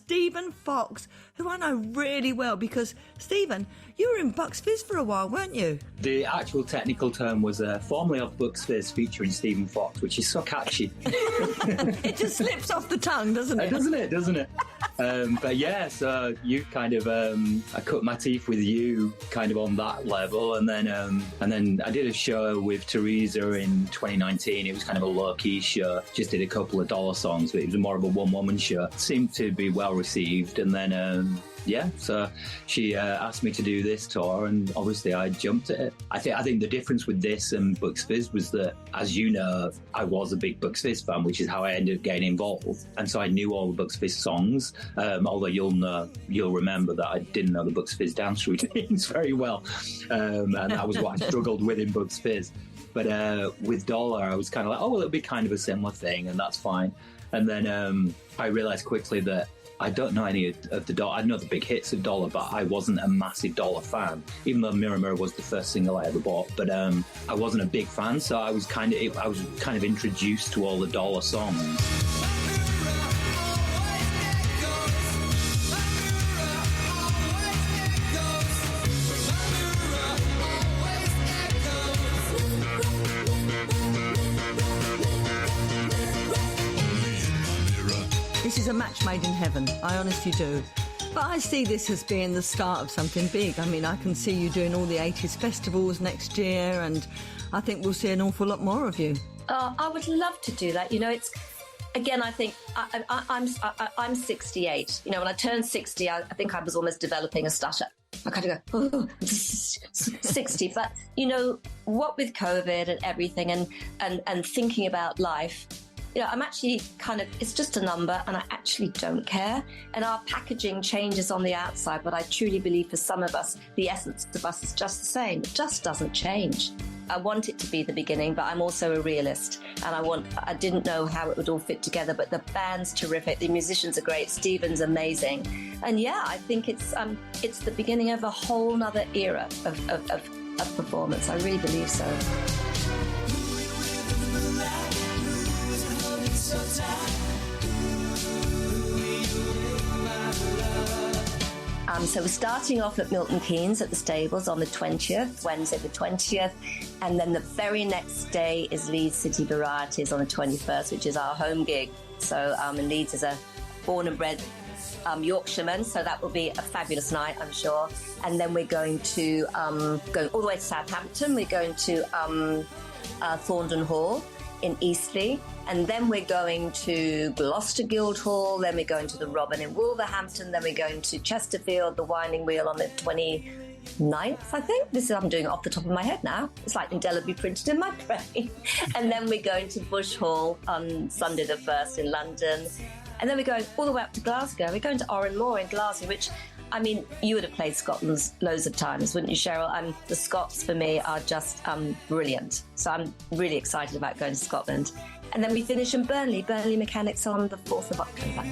Stephen Fox, who I know really well because, Stephen, you were in Bucks Fizz for a while, weren't you? The actual technical term was formerly of Bucks Fizz featuring Stephen Fox, which is so catchy. It just slips off the tongue, doesn't it? Doesn't it? But yeah, so you kind of, I cut my teeth with you kind of on that level. And then I did a show with Thereza in 2019. It was kind of a low-key show. Just did a couple of dollar songs, but it was more of a one-woman show. It seemed to be well received. And then, so she asked me to do this tour, and obviously I jumped at it. I think the difference with this and Bucks Fizz was that, as you know, I was a big Bucks Fizz fan, which is how I ended up getting involved. And so I knew all the Bucks Fizz songs, although you'll remember that I didn't know the Bucks Fizz dance routines very well. And that was what I struggled with in Bucks Fizz. But with Dollar, I was kind of like, oh, well, it'll be kind of a similar thing, and that's fine. And then I realised quickly that I don't know any of the Dollar. I know the big hits of Dollar, but I wasn't a massive Dollar fan, even though Mirror Mirror was the first single I ever bought. But I wasn't a big fan, so I was kind of introduced to all the Dollar songs. This is a match made in heaven, I honestly do. But I see this as being the start of something big. I mean, I can see you doing all the 80s festivals next year, and I think we'll see an awful lot more of you. I would love to do that. You know, it's, again, I think I'm 68. You know, when I turned 60, I think I was almost developing a stutter. I kind of go, oh, 60. But, you know, what with COVID and everything and thinking about life, you know, I'm actually it's just a number, and I actually don't care. And our packaging changes on the outside, but I truly believe for some of us, the essence of us is just the same. It just doesn't change. I want it to be the beginning, but I'm also a realist, and I didn't know how it would all fit together, but the band's terrific, the musicians are great, Stephen's amazing. And yeah, I think it's the beginning of a whole nother era of performance. I really believe so. So we're starting off at Milton Keynes at the Stables on the 20th, Wednesday the 20th, and then the very next day is Leeds City Varieties on the 21st, which is our home gig. So and Leeds is a born and bred Yorkshireman, so that will be a fabulous night, I'm sure. And then we're going to go all the way to Southampton. We're going to Thorndon Hall in Eastleigh, and then we're going to Gloucester Guildhall, then we're going to the Robin in Wolverhampton, then we're going to Chesterfield, the Winding Wheel on the 29th, I think. I'm doing it off the top of my head now. It's like indelibly printed in my brain. And then we're going to Bush Hall on Sunday the 1st in London. And then we're going all the way up to Glasgow. We're going to Oran Moor in Glasgow, which, I mean, you would have played Scotland loads of times, wouldn't you, Cheryl? The Scots, for me, are just brilliant. So I'm really excited about going to Scotland. And then we finish in Burnley Mechanics on the 4th of October.